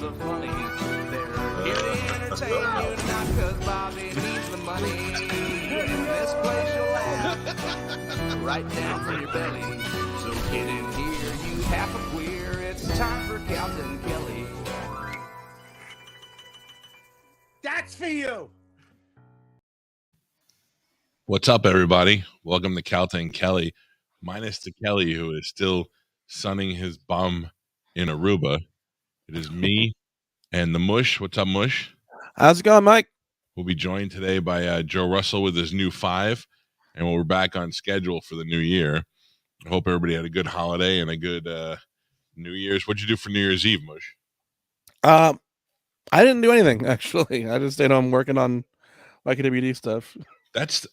are funny. They're here to entertain you, not because Bobby needs the money. In this place you'll laugh right down from your belly. So get in here, you half a queer. It's time for Calta and Kelly. That's for you. What's up, everybody? Welcome to Calta and Kelly, minus the Kelly who is still sunning his bum in Aruba. It is me and the Mush. What's up, Mush? How's it going, Mike? We'll be joined today by Joe Russell with his new 5, and we're back on schedule for the new year. I hope everybody had a good holiday and a good New Year's. What'd you do for New Year's Eve, Mush? I didn't do anything, actually. I just stayed home working on my KWD stuff.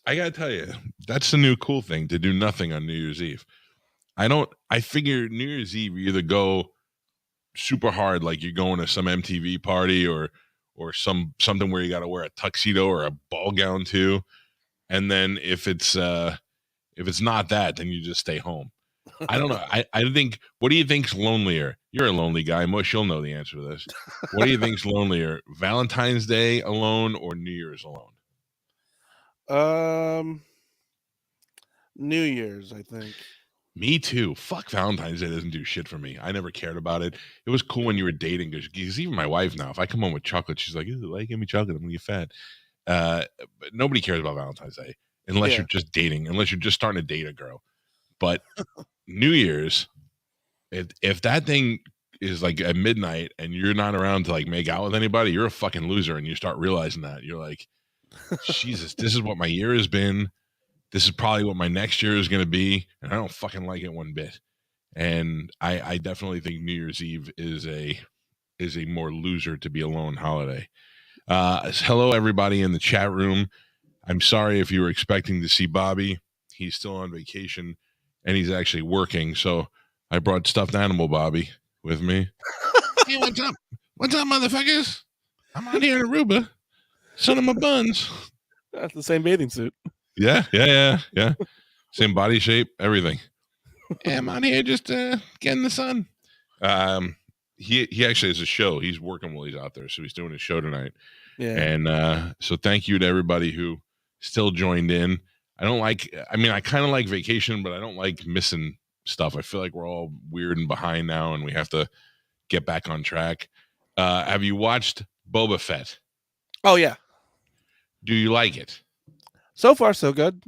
I gotta tell you, that's the new cool thing, to do nothing on New Year's Eve. I figure New Year's Eve, you either go super hard, like you're going to some MTV party or something where you got to wear a tuxedo or a ball gown too, and then if it's not that, then you just stay home. I don't know. I think, what do you think's lonelier? You're a lonely guy, Mush. You'll know the answer to this. What do you think's lonelier, Valentine's Day alone or New Year's alone? New Year's, I think. Me too. Fuck, Valentine's Day doesn't do shit for me. I never cared about it. It was cool when you were dating, because even my wife now, if I come home with chocolate, she's like, "Why you give me chocolate? I'm gonna get fat." But nobody cares about Valentine's Day unless you're just dating, unless you're just starting to date a girl. But New Year's, if that thing is like at midnight and you're not around to like make out with anybody, you're a fucking loser, and you start realizing that. You're like, Jesus, this is what my year has been. This is probably what my next year is going to be, and I don't fucking like it one bit. And I definitely think New Year's Eve is a more loser to be alone holiday. Hello, everybody in the chat room. I'm sorry if you were expecting to see Bobby. He's still on vacation, and he's actually working. So I brought stuffed animal Bobby with me. Hey, what's up? What's up, motherfuckers? I'm out here in Aruba. Sunning my buns. That's the same bathing suit. Yeah. Same body shape, everything. Yeah, I'm out here just getting the sun. He actually has a show. He's working while he's out there, so he's doing his show tonight. Yeah. And so thank you to everybody who still joined in. I kind of like vacation, but I don't like missing stuff. I feel like we're all weird and behind now, and we have to get back on track. Have you watched Boba Fett? Oh, yeah. Do you like it? So far, so good.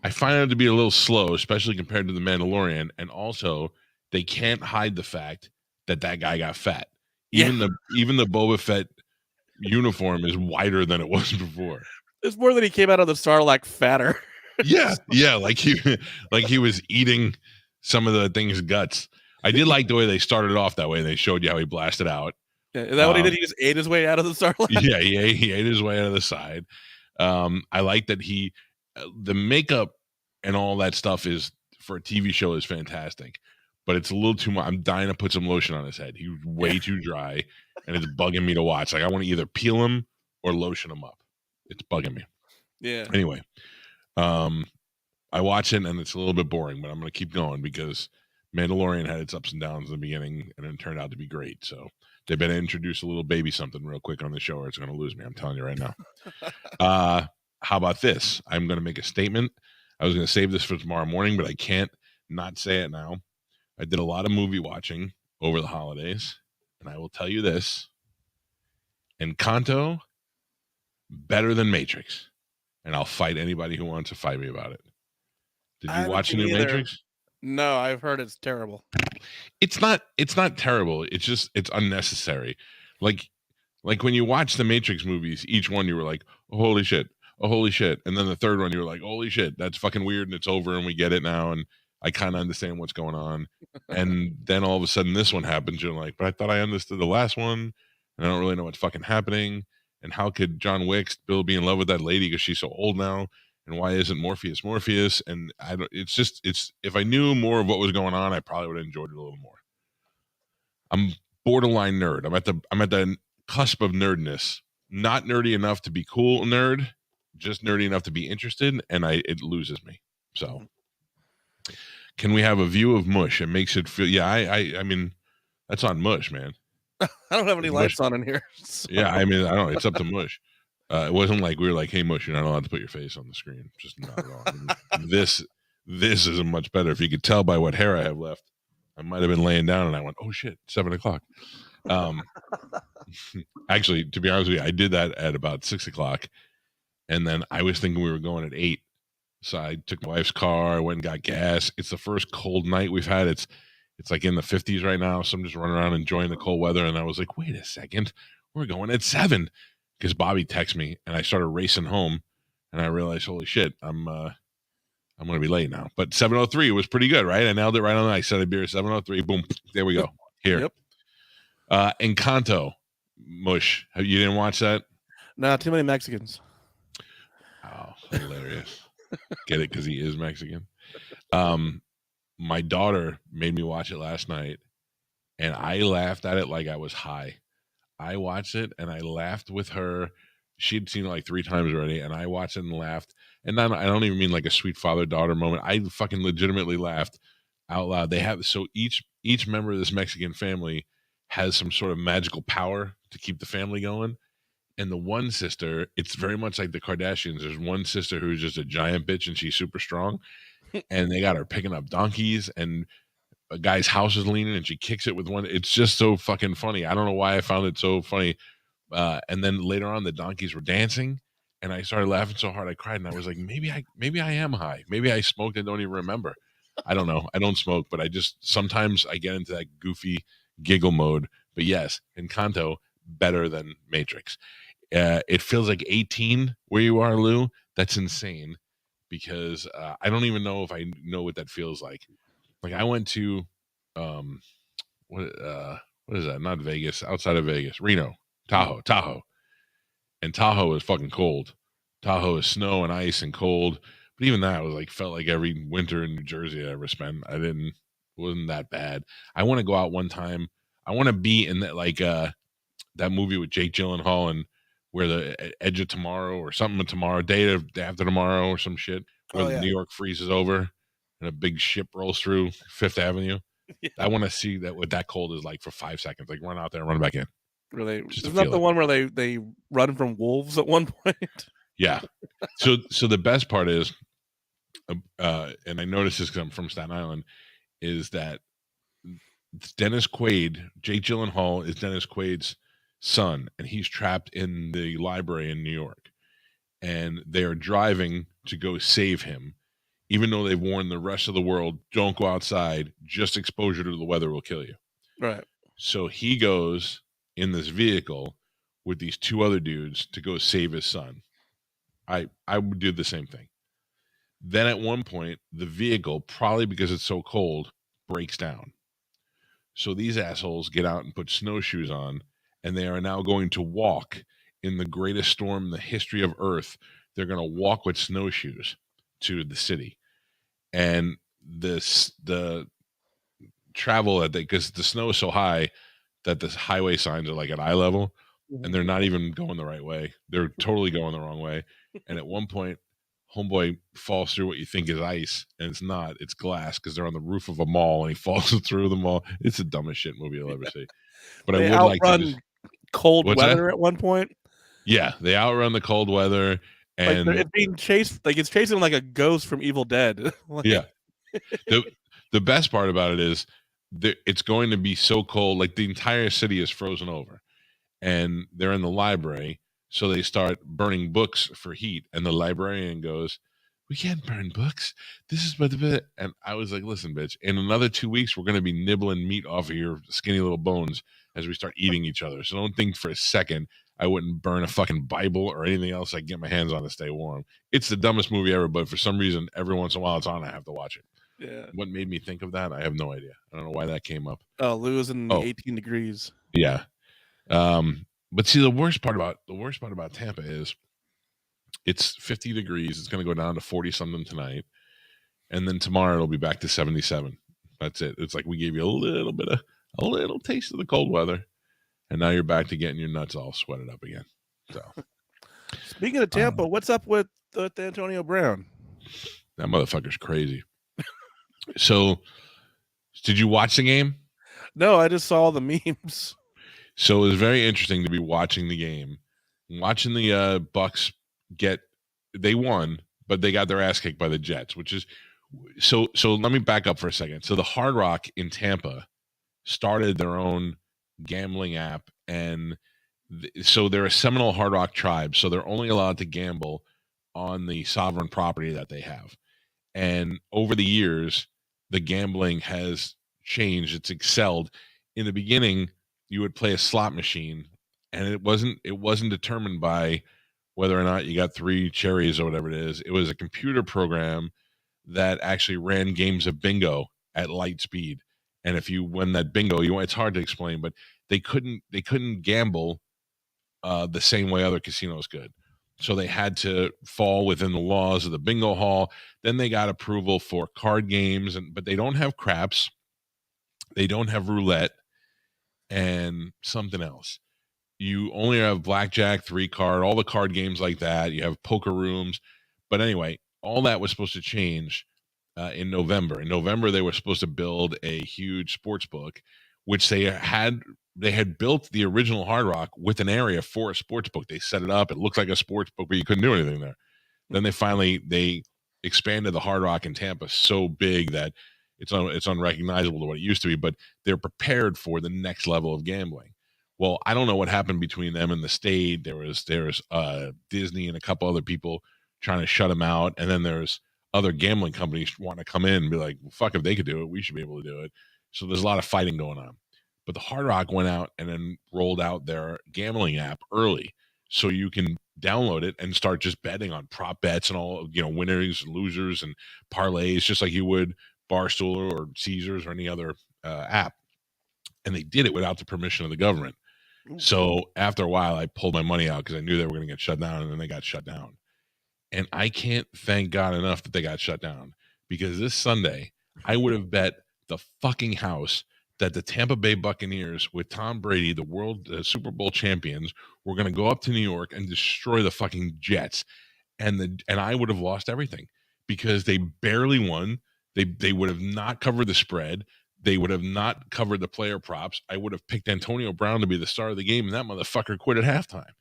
I find it to be a little slow, especially compared to The Mandalorian. And also, they can't hide the fact that guy got fat. Even the Boba Fett uniform is wider than it was before. It's more that he came out of the Sarlacc fatter. Yeah, like he was eating some of the thing's guts. I did like the way they started off that way. They showed you how he blasted out. Yeah, is that what he did? He just ate his way out of the Sarlacc? Yeah, he ate his way out of the side. I like that the makeup and all that stuff is, for a TV show, is fantastic, but it's a little too much. I'm dying to put some lotion on his head. He's way too dry, and it's bugging me to watch. Like, I want to either peel him or lotion him up. It's bugging me. Yeah. Anyway, I watch it and it's a little bit boring, but I'm going to keep going because Mandalorian had its ups and downs in the beginning, and it turned out to be great. So they better introduce a little baby something real quick on the show, or it's going to lose me. I'm telling you right now. How about this? I'm going to make a statement. I was going to save this for tomorrow morning, but I can't not say it now. I did a lot of movie watching over the holidays, and I will tell you this: Encanto, better than Matrix, and I'll fight anybody who wants to fight me about it. Did you watch the new Matrix? No, I've heard it's terrible. It's not terrible. It's unnecessary. Like when you watch the Matrix movies, each one you were like, oh, holy shit. And then the third one you were like, holy shit, that's fucking weird, and it's over and we get it now, and I kind of understand what's going on. And then all of a sudden this one happens, you're like, but I thought I understood the last one, and I don't really know what's fucking happening. And how could John Wick still be in love with that lady because she's so old now? And why isn't Morpheus? And if I knew more of what was going on, I probably would have enjoyed it a little more. I'm borderline nerd. I'm at the cusp of nerdness. Not nerdy enough to be cool nerd, just nerdy enough to be interested, and it loses me. So can we have a view of Mush? It makes it feel, I mean, that's on Mush, man. I don't have any Mush. lights on in here. So. Yeah, I mean, I don't know. It's up to Mush. It wasn't like we were like, "Hey, Mush, you're not allowed to put your face on the screen." Just not at all. I mean, this isn't much better. If you could tell by what hair I have left, I might have been laying down, and I went, "Oh shit, 7:00." Actually, to be honest with you, I did that at about 6:00, and then I was thinking we were going at 8. So I took my wife's car. I went and got gas. It's the first cold night we've had. It's like in the 50s right now. So I'm just running around enjoying the cold weather. And I was like, wait a second, we're going at 7, because Bobby texted me, and I started racing home, and I realized, holy shit, I'm going to be late now. But 7:03 was pretty good, right? I nailed it right on. I said a beer 7:03. Boom, there we go. Here. Yep. Encanto, Mush. You didn't watch that? Nah, too many Mexicans. Oh, hilarious. Get it? Because he is Mexican. My daughter made me watch it last night, and I laughed at it like I was high. I watched it and I laughed with her. She'd seen it like 3 times already, and I watched it and laughed. And I don't even mean like a sweet father-daughter moment. I fucking legitimately laughed out loud. They have so each member of this Mexican family has some sort of magical power to keep the family going. And the one sister, it's very much like the Kardashians. There's one sister who's just a giant bitch, and she's super strong. And they got her picking up donkeys, and a guy's house is leaning, and she kicks it with one. It's just so fucking funny. I don't know why I found it so funny. And then later on, the donkeys were dancing, and I started laughing so hard I cried. And I was like, maybe I am high. Maybe I smoked and don't even remember. I don't know. I don't smoke, but sometimes I get into that goofy giggle mode. But yes, Encanto, better than Matrix. It feels like 18 where you are, Lou. That's insane, because I don't even know if I know what that feels like. Like I went to what is that? Not Vegas, outside of Vegas, Reno, Tahoe. And Tahoe is fucking cold. Tahoe is snow and ice and cold. But even that was like felt like every winter in New Jersey I ever spent. Wasn't that bad. I want to go out one time. I want to be in that that movie with Jake Gyllenhaal, and where the Edge of Tomorrow or something of tomorrow, day after tomorrow or some shit, where New York freezes over and a big ship rolls through Fifth Avenue. Yeah. I want to see that what that cold is like for 5 seconds. Like run out there and run back in. Really? Isn't that the one where they run from wolves at one point? Yeah. So the best part is, and I noticed this because I'm from Staten Island, is that Dennis Quaid, Jake Gyllenhaal is Dennis Quaid's son, and he's trapped in the library in New York, and they are driving to go save him, even though they've warned the rest of the world, don't go outside, just exposure to the weather will kill you. Right. So he goes in this vehicle with these 2 other dudes to go save his son. I would do the same thing. Then at one point, the vehicle, probably because it's so cold, breaks down. So these assholes get out and put snowshoes on, and they are now going to walk in the greatest storm in the history of Earth. They're going to walk with snowshoes to the city. And the travel because the snow is so high that the highway signs are like at eye level, and they're not even going the right way. They're totally going the wrong way. And at one point, homeboy falls through what you think is ice, and it's not. It's glass, because they're on the roof of a mall, and he falls through the mall. It's the dumbest shit movie you'll ever see. But they I would like to just, cold weather at one point. Yeah, they outrun the cold weather, and like it's being chased. Like it's chasing like a ghost from Evil Dead. Yeah. The best part about it is it's going to be so cold, like the entire city is frozen over, and they're in the library. So they start burning books for heat, and the librarian goes, "We can't burn books. This is what the..." And I was like, "Listen, bitch, in another 2 weeks, we're going to be nibbling meat off of your skinny little bones as we start eating each other. So don't think for a second I wouldn't burn a fucking Bible or anything else I can get my hands on to stay warm." It's the dumbest movie ever, but for some reason, every once in a while it's on, I have to watch it. Yeah. What made me think of that? I have no idea. I don't know why that came up. Oh, losing 18 degrees. Yeah. But see, the worst part about Tampa is it's 50 degrees. It's going to go down to 40 something tonight, and then tomorrow it'll be back to 77. That's it. It's like we gave you a little taste of the cold weather, and now you're back to getting your nuts all sweated up again. So, speaking of Tampa, what's up with Antonio Brown? That motherfucker's crazy. So, did you watch the game? No, I just saw the memes. So it was very interesting to be watching the game, watching the Bucks they won, but they got their ass kicked by the Jets, which is so. So let me back up for a second. So the Hard Rock in Tampa started their own gambling app, and so they're a Seminole Hard Rock tribe, so they're only allowed to gamble on the sovereign property that they have. And over the years, the gambling has changed. It's excelled. In the beginning, you would play a slot machine, and it wasn't determined by whether or not you got three cherries or whatever it is. It was a computer program that actually ran games of bingo at light speed. And if you win that bingo, it's hard to explain, but they couldn't gamble the same way other casinos could. So they had to fall within the laws of the bingo hall. Then they got approval for card games, but they don't have craps, they don't have roulette, and something else. You only have blackjack, three card, all the card games like that. You have poker rooms, but anyway, all that was supposed to change in November. In November, they were supposed to build a huge sports book, which they had built the original Hard Rock with an area for a sports book. They set it up. It looked like a sports book, but you couldn't do anything there. Then they expanded the Hard Rock in Tampa so big that it's unrecognizable to what it used to be. But they're prepared for the next level of gambling. Well, I don't know what happened between them and the state. There was Disney and a couple other people trying to shut them out, and then there's other gambling companies want to come in and be like, well, fuck, if they could do it, we should be able to do it. So there's a lot of fighting going on. But the Hard Rock went out and then rolled out their gambling app early, so you can download it and start just betting on prop bets and all, winners and losers and parlays, just like you would Barstool or Caesars or any other app. And they did it without the permission of the government. So after a while, I pulled my money out because I knew they were going to get shut down, and then they got shut down. And I can't thank God enough that they got shut down, because this Sunday I would have bet the fucking house that the Tampa Bay Buccaneers with Tom Brady, the Super Bowl champions, were going to go up to New York and destroy the fucking Jets, and I would have lost everything because they barely won. They would have not covered the spread. They would have not covered the player props. I would have picked Antonio Brown to be the star of the game, and that motherfucker quit at halftime.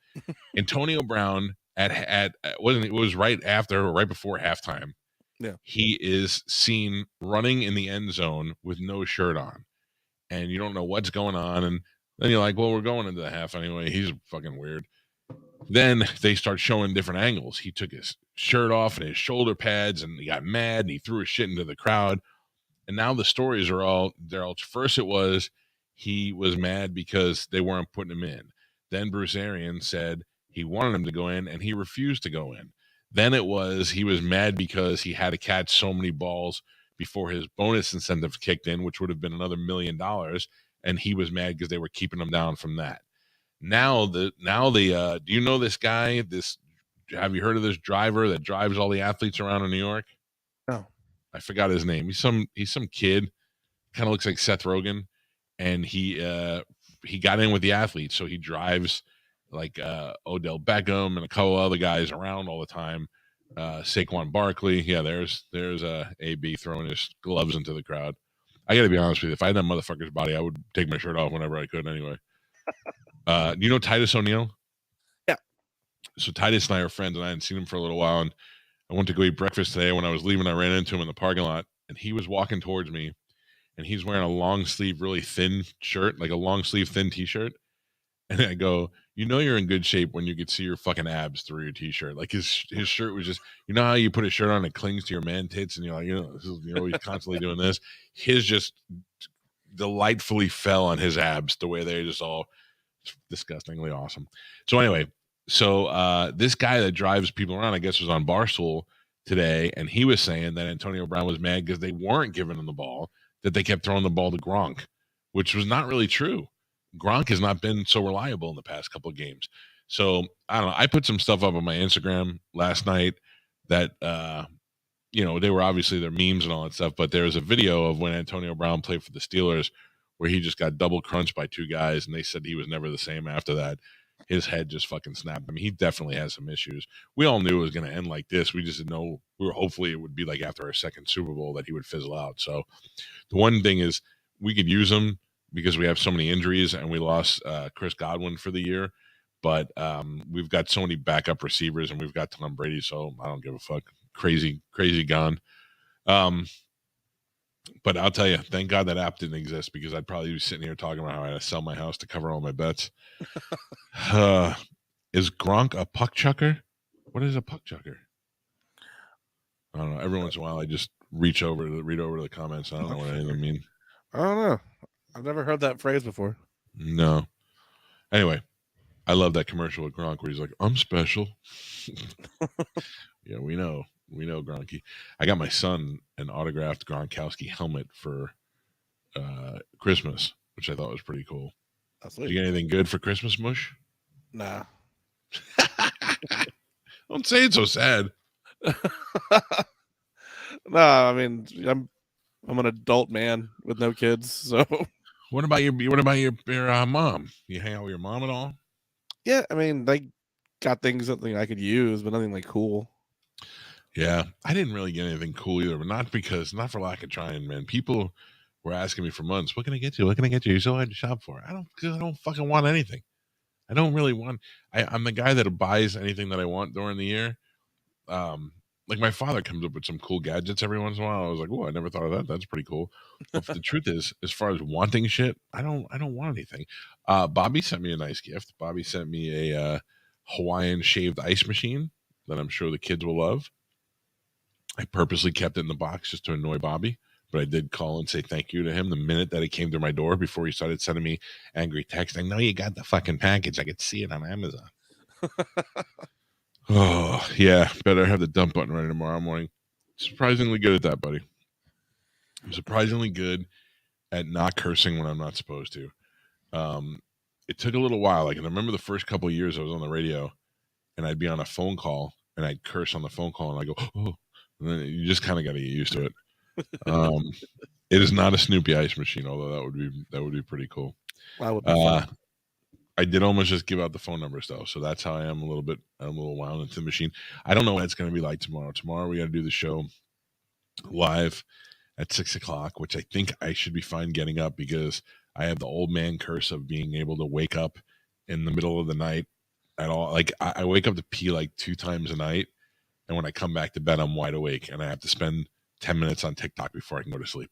Antonio Brown it was right after or right before halftime. Yeah. He is seen running in the end zone with no shirt on, and you don't know what's going on. And then you're like, well, we're going into the half anyway. He's fucking weird. Then they start showing different angles. He took his shirt off and his shoulder pads, and he got mad and he threw his shit into the crowd. And now the stories are all first it was he was mad because they weren't putting him in. Then Bruce Arians said he wanted him to go in and he refused to go in. Then it was he was mad because he had to catch so many balls before his bonus incentive kicked in, which would have been another $1 million. And he was mad because they were keeping him down from that. Now do you know this guy? Have you heard of this driver that drives all the athletes around in New York? No. I forgot his name. He's some kid, kind of looks like Seth Rogen, and he got in with the athletes, so he drives like Odell Beckham and a couple other guys around all the time. Saquon Barkley, yeah. There's AB throwing his gloves into the crowd. I got to be honest with you, if I had that motherfucker's body, I would take my shirt off whenever I could. Anyway, do you know Titus O'Neil? Yeah. So Titus and I are friends, and I hadn't seen him for a little while, and I went to go eat breakfast today. When I was leaving, I ran into him in the parking lot, and he was walking towards me, and he's wearing a long sleeve, really thin shirt, like a long sleeve, thin t-shirt. And I go, you're in good shape when you could see your fucking abs through your t-shirt. Like his shirt was just, how you put a shirt on, it clings to your man tits, and you're like, he's constantly doing this. His just delightfully fell on his abs the way they just all disgustingly awesome. So anyway, this guy that drives people around, I guess, was on Barstool today, and he was saying that Antonio Brown was mad because they weren't giving him the ball, that they kept throwing the ball to Gronk, which was not really true. Gronk has not been so reliable in the past couple of games. So I don't know. I put some stuff up on my Instagram last night that they were obviously their memes and all that stuff, but there's a video of when Antonio Brown played for the Steelers where he just got double crunched by two guys, and they said he was never the same after that. His head just fucking snapped. I mean, he definitely has some issues. We all knew it was going to end like this. We just didn't know. Hopefully it would be like after our second Super Bowl that he would fizzle out. So the one thing is we could use him, because we have so many injuries and we lost Chris Godwin for the year. But we've got so many backup receivers and we've got Tom Brady, so I don't give a fuck. Crazy gone. But I'll tell you, thank God that app didn't exist because I'd probably be sitting here talking about how I had to sell my house to cover all my bets. Is Gronk a puck chucker? What is a puck chucker? I don't know. Every once in a while, I just read over to the comments. I don't know what any of them mean. I don't know. I've never heard that phrase before. No. Anyway, I love that commercial with Gronk where he's like, "I'm special." Yeah, we know Gronky. I got my son an autographed Gronkowski helmet for Christmas, which I thought was pretty cool. That's Did you get anything good for Christmas, Mush? Nah. Don't say it's so sad. No, I mean I'm an adult man with no kids, so. What about your mom? You hang out with your mom at all? Yeah, I mean they got things something I could use, but nothing like cool. Yeah, I didn't really get anything cool either, but not for lack of trying, man. People were asking me for months, "What can I get you? What can I get you? You're so hard to shop for." I don't fucking want anything. I don't really want. I'm the guy that buys anything that I want during the year. Like my father comes up with some cool gadgets every once in a while. I was like, "Oh, I never thought of that. That's pretty cool." But the truth is, as far as wanting shit, I don't want anything. Bobby sent me a nice gift. Bobby sent me a Hawaiian shaved ice machine that I'm sure the kids will love. I purposely kept it in the box just to annoy Bobby, but I did call and say thank you to him the minute that it came to my door before he started sending me angry texts. I know you got the fucking package. I could see it on Amazon. Oh, yeah. Better have the dump button ready tomorrow morning. Surprisingly good at that, buddy. I'm surprisingly good at not cursing when I'm not supposed to. It took a little while. Like, I remember the first couple of years I was on the radio and I'd be on a phone call and I'd curse on the phone call and I go, "Oh," and then you just kind of got to get used to it. It is not a Snoopy ice machine, although that would be pretty cool. That would be fun. I did almost just give out the phone numbers though, so that's how I am I'm a little wound into the machine. I don't know what it's going to be like tomorrow. Tomorrow we got to do the show live at 6:00, which I think I should be fine getting up because I have the old man curse of being able to wake up in the middle of the night at all. Like I wake up to pee like 2 times a night, and when I come back to bed, I'm wide awake, and I have to spend 10 minutes on TikTok before I can go to sleep.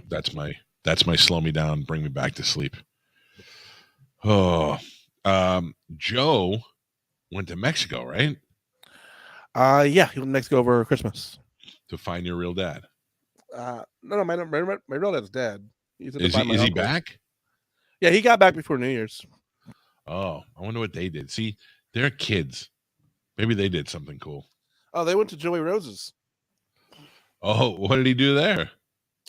That's my slow me down, bring me back to sleep. Oh, Joe went to Mexico, right? Yeah, he went to Mexico over Christmas. To find your real dad. No, my real dad's dead. Is he back? Yeah, he got back before New Year's. Oh, I wonder what they did. See, they're kids. Maybe they did something cool. Oh, they went to Joey Rose's. Oh, what did he do there?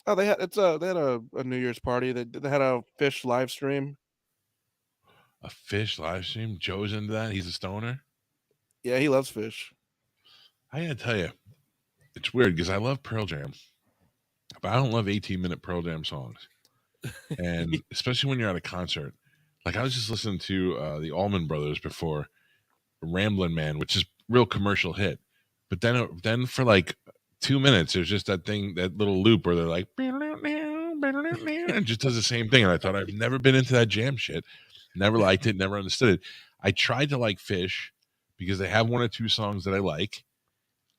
Oh, they had a New Year's party. They had a fish live stream. A fish live stream? Joe's into that? He's a stoner? Yeah, he loves fish. I gotta tell you, it's weird because I love Pearl Jam, but I don't love 18-minute Pearl Jam songs. And especially when you're at a concert. Like I was just listening to the Allman Brothers before, Ramblin' Man, which is real commercial hit. But then for like 2 minutes, there's just that little loop where they're like, and just does the same thing. And I thought, I've never been into that jam shit. Never liked it, never understood it. I tried to like Fish because they have 1 or 2 songs that I like.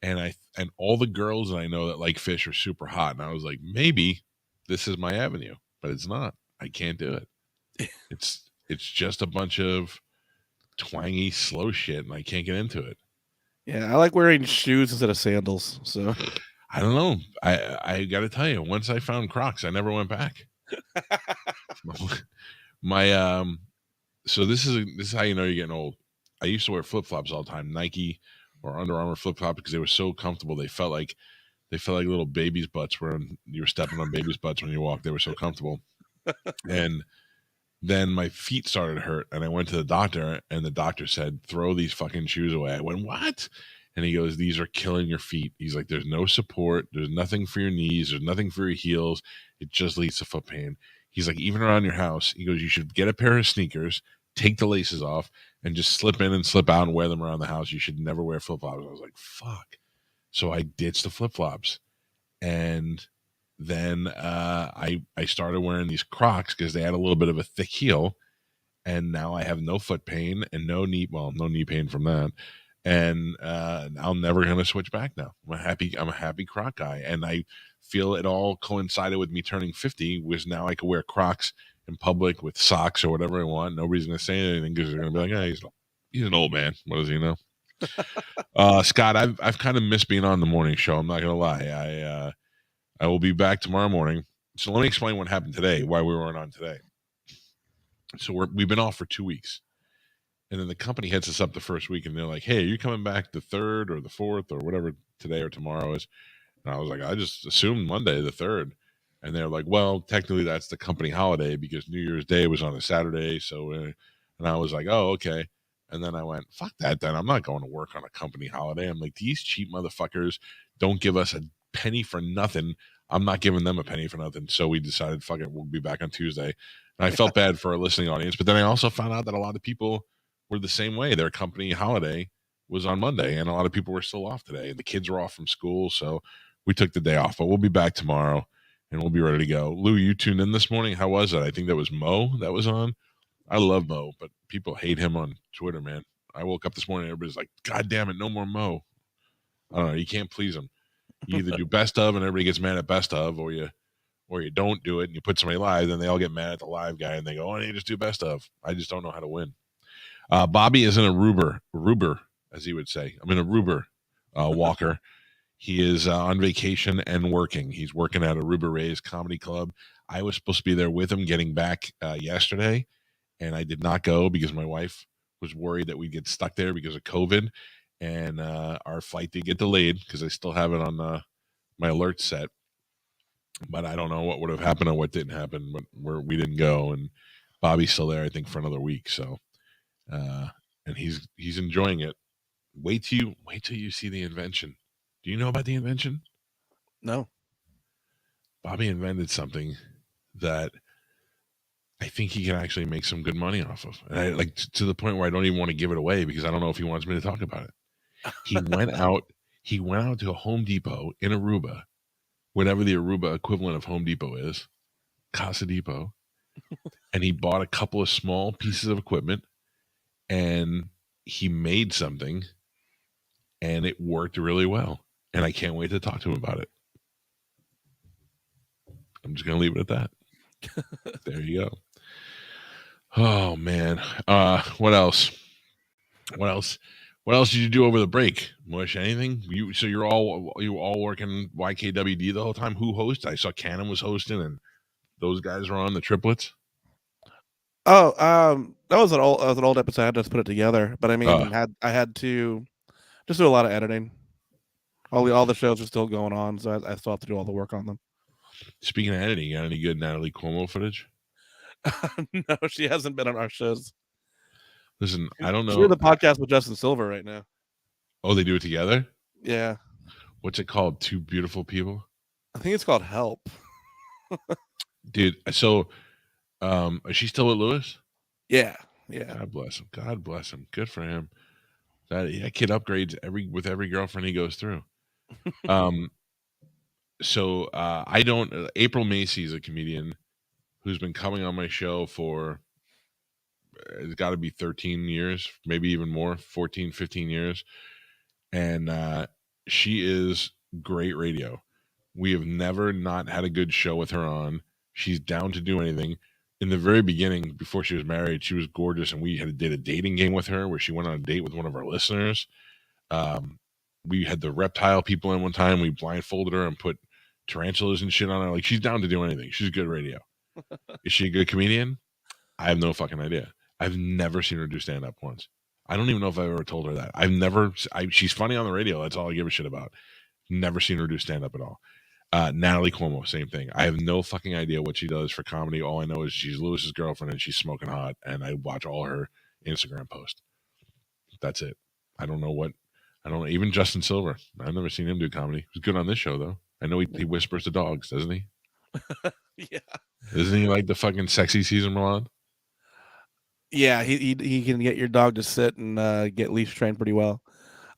And all the girls that I know that like Fish are super hot. And I was like, maybe this is my avenue, but it's not. I can't do it. It's just a bunch of twangy, slow shit, and I can't get into it. Yeah, I like wearing shoes instead of sandals. So I don't know. I got to tell you, once I found Crocs, I never went back. My so this is how you know you're getting old. I used to wear flip flops all the time, Nike or Under Armour flip flops, because they were so comfortable. They felt like little babies' butts when you were stepping on babies' butts when you walked. They were so comfortable. And then my feet started to hurt, and I went to the doctor, and the doctor said, "Throw these fucking shoes away." I went, "What?" And he goes, "These are killing your feet." He's like, "There's no support. There's nothing for your knees. There's nothing for your heels. It just leads to foot pain." He's like, "Even around your house," he goes, "you should get a pair of sneakers, take the laces off, and just slip in and slip out and wear them around the house. You should never wear flip-flops." I was like, fuck. So I ditched the flip-flops. And then I started wearing these Crocs because they had a little bit of a thick heel, and now I have no foot pain and no knee pain from that, and I'm never gonna switch back now. I'm a happy Croc guy, and I feel it all coincided with me turning 50, was now I can wear Crocs in public with socks or whatever I want. Nobody's gonna say anything because they're gonna be like, hey, he's an old man. What does he know? Scott, I've kind of missed being on the morning show. I'm not gonna lie. I will be back tomorrow morning. So let me explain what happened today, why we weren't on today. So we've been off for 2 weeks. And then the company hits us up the first week and they're like, hey, are you coming back the 3rd or the 4th or whatever today or tomorrow is? And I was like, I just assumed Monday, the 3rd. And they're like, well, technically that's the company holiday because New Year's Day was on a Saturday. So, and I was like, oh, okay. And then I went, fuck that then. I'm not going to work on a company holiday. I'm like, these cheap motherfuckers don't give us a penny for nothing. I'm not giving them a penny for nothing. So we decided, fuck it, we'll be back on Tuesday. And I felt bad for our listening audience. But then I also found out that a lot of people were the same way. Their company holiday was on Monday, and a lot of people were still off today. And the kids were off from school, so we took the day off. But we'll be back tomorrow, and we'll be ready to go. Lou, you tuned in this morning? How was it? I think that was Mo that was on. I love Mo, but people hate him on Twitter, man. I woke up this morning, everybody's like, God damn it, no more Mo. I don't know. You can't please him. You either do best of, and everybody gets mad at best of, or you don't do it, and you put somebody live, and they all get mad at the live guy, and they go, oh, you just do best of. I just don't know how to win. Bobby is in a Ruber, as he would say. I'm in a Ruber walker. He is on vacation and working. He's working at Aruba Ray's Comedy Club. I was supposed to be there with him getting back yesterday, and I did not go because my wife was worried that we'd get stuck there because of COVID, and our flight did get delayed because I still have it on my alert set. But I don't know what would have happened or what didn't happen, but we didn't go, and Bobby's still there, I think, for another week. So, and he's enjoying it. Wait till you see the invention. Do you know about the invention? No. Bobby invented something that I think he can actually make some good money off of. And I, like to the point where I don't even want to give it away because I don't know if he wants me to talk about it. He went out to a Home Depot in Aruba, whatever the Aruba equivalent of Home Depot is, Casa Depot, and he bought a couple of small pieces of equipment and he made something and it worked really well. And I can't wait to talk to him about it. I'm just going to leave it at that. There you go. Oh, man. What else? What else did you do over the break? Mush, anything? You were all working YKWd the whole time? Who hosted? I saw Cannon was hosting and those guys were on the triplets. Oh, that was an old episode. I had to put it together, but I mean, I had to just do a lot of editing. All the shows are still going on, so I still have to do all the work on them. Speaking of editing, you got any good Natalie Cuomo footage? No, she hasn't been on our shows. Listen, I don't know. She's doing the podcast with Justin Silver right now. Oh, they do it together? Yeah. What's it called? Two Beautiful People? I think it's called Help. Dude, so is she still with Lewis? Yeah. God bless him. Good for him. That kid upgrades with every girlfriend he goes through. So I don't. April Macy is a comedian who's been coming on my show for it's got to be 13 years, maybe even more, 14, 15 years, and she is great radio. We have never not had a good show with her on. She's down to do anything. In the very beginning, before she was married, she was gorgeous, and we did a dating game with her where she went on a date with one of our listeners. We had the reptile people in one time. We blindfolded her and put tarantulas and shit on her. Like, she's down to do anything. She's good radio. Is she a good comedian? I have no fucking idea. I've never seen her do stand up once. I don't even know if I've ever told her that. She's funny on the radio. That's all I give a shit about. Never seen her do stand up at all. Natalie Cuomo, same thing. I have no fucking idea what she does for comedy. All I know is she's Lewis's girlfriend and she's smoking hot, and I watch all her Instagram posts. That's it. I don't know. Even Justin Silver. I've never seen him do comedy. He's good on this show, though. I know he whispers to dogs, doesn't he? Yeah. Isn't he like the fucking sexy Cesar Millan? Yeah, he can get your dog to sit and get leash trained pretty well.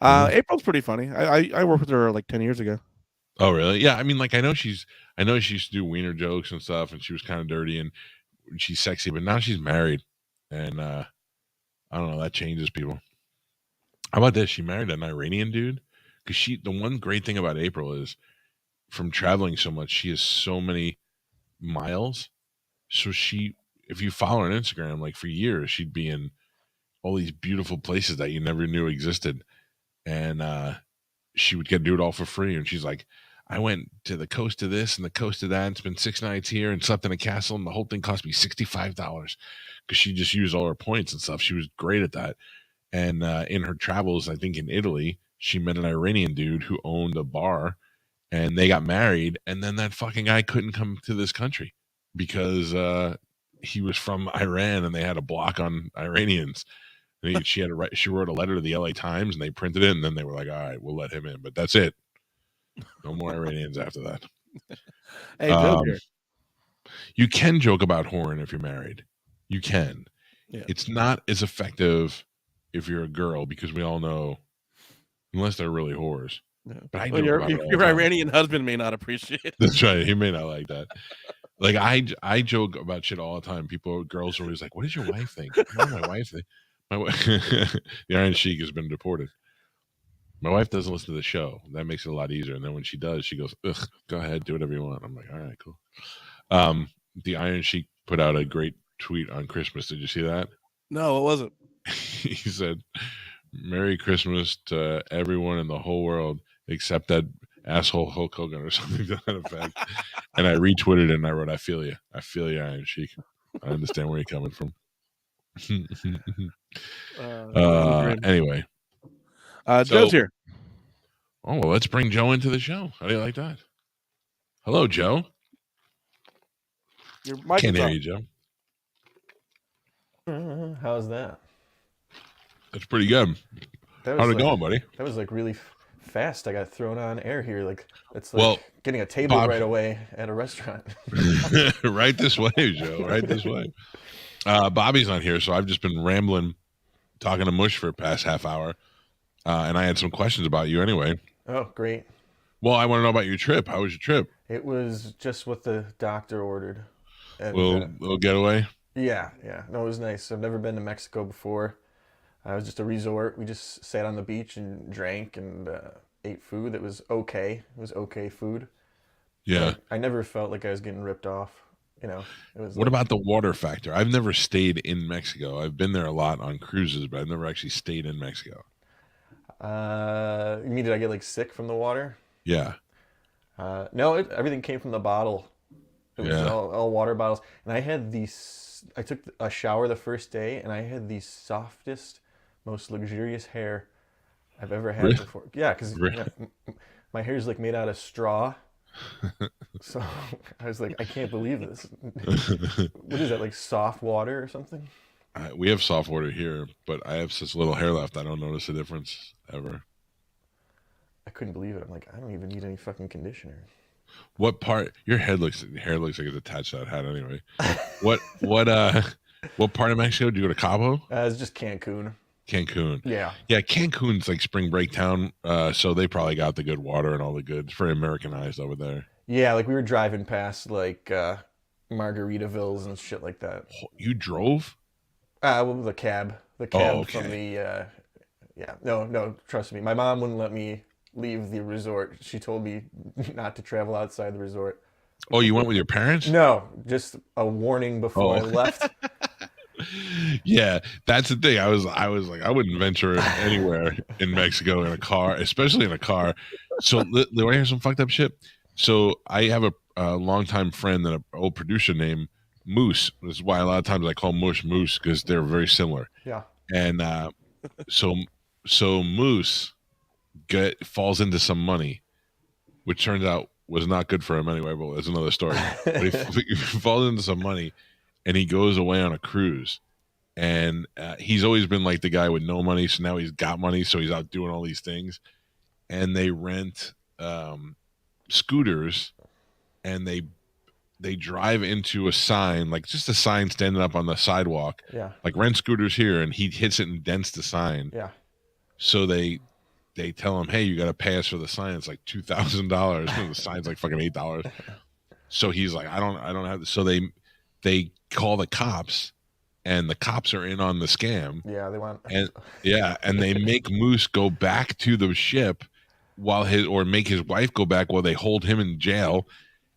April's pretty funny. I worked with her like 10 years ago. Oh, really? Yeah. I mean, like I know she used to do wiener jokes and stuff, and she was kind of dirty and she's sexy, but now she's married, and I don't know. That changes people. How about this? She married an Iranian dude because the one great thing about April is from traveling so much, she has so many miles. So if you follow her on Instagram, like for years, she'd be in all these beautiful places that you never knew existed, and she would get to do it all for free. And she's like, I went to the coast of this and the coast of that and spent 6 nights here and slept in a castle, and the whole thing cost me $65 because she just used all her points and stuff. She was great at that. And in her travels, I think in Italy, she met an Iranian dude who owned a bar, and they got married. And then that fucking guy couldn't come to this country because he was from Iran, and they had a block on Iranians. And she wrote a letter to the LA Times, and they printed it, and then they were like, all right, we'll let him in, but that's it. No more Iranians after that. Hey, joke here. You can joke about whoring if you're married. You can. Yeah. It's not as effective if you're a girl, because we all know, unless they're really whores. Yeah. But I Well, joke about it all your the time. Iranian husband may not appreciate it. That's right. He may not like that. Like I joke about shit all the time. Girls are always like, "What does your wife think?" What does my wife think? The Iron Sheik has been deported. My wife doesn't listen to the show. That makes it a lot easier. And then when she does, she goes, "Ugh, go ahead, do whatever you want." I'm like, "All right, cool." The Iron Sheik put out a great tweet on Christmas. Did you see that? No, it wasn't. He said, "Merry Christmas to everyone in the whole world except that asshole Hulk Hogan," or something to that effect. And I retweeted it and I wrote, "I feel you. I feel you, Iron Sheik. I understand where you're coming from." Anyway. Joe's here. Oh, well, let's bring Joe into the show. How do you like that? Hello, Joe. Your mic Can't is hear on. you, Joe. How's that? That's pretty good. How's it going, buddy? That was like really fast. I got thrown on air here. Like it's like getting a table Bob, right away at a restaurant. Right this way, Joe. Right this way. Bobby's not here, so I've just been rambling, talking to Mush for the past half hour. And I had some questions about you anyway. Oh, great. Well, I want to know about your trip. How was your trip? It was just what the doctor ordered. And, little getaway? Yeah. No, it was nice. I've never been to Mexico before. It was just a resort. We just sat on the beach and drank and ate food that was okay. It was okay food. Yeah. But I never felt like I was getting ripped off. You know, it was. What about the water factor? I've never stayed in Mexico. I've been there a lot on cruises, but I've never actually stayed in Mexico. You mean did I get like sick from the water? Yeah. No, everything came from the bottle. It was all water bottles. And I had these. I took a shower the first day, and I had the softest, most luxurious hair I've ever had before. Yeah, because my hair is like made out of straw. So I was like, I can't believe this. What is that, like soft water or something? We have soft water here, but I have such little hair left. I don't notice a difference ever. I couldn't believe it. I'm like, I don't even need any fucking conditioner. What part? Your hair looks like it's attached to that hat anyway. What part of Mexico? Do you go to Cabo? It's just Cancun. Cancun. Yeah. Cancun's like spring break town, so they probably got the good water and all the good. It's very Americanized over there. Yeah, like we were driving past like Margaritavilles and shit like that. You drove? Well, the cab from the. No, trust me. My mom wouldn't let me leave the resort. She told me not to travel outside the resort. Oh, you went with your parents? No, just a warning before I left. Yeah, that's the thing. I was like, I wouldn't venture anywhere in Mexico in a car, especially in a car. So, want to hear some fucked up shit? So, I have a longtime friend and an old producer named Moose. This is why a lot of times I call Mush Moose, because they're very similar. Yeah. And so Moose falls into some money, which turns out was not good for him anyway, but that's another story. But he falls into some money, and he goes away on a cruise. And he's always been like the guy with no money, so now he's got money, so he's out doing all these things. And they rent scooters, and they drive into a sign, like just a sign standing up on the sidewalk. Yeah. Like, rent scooters here, and he hits it and dents the sign. Yeah. So they they tell him, hey, you got to pay us for the sign. It's like $2,000. The sign's like fucking $8. So he's like, I don't have this. So they call the cops, and the cops are in on the scam. Yeah, they want. And they make Moose go back to the ship make his wife go back while they hold him in jail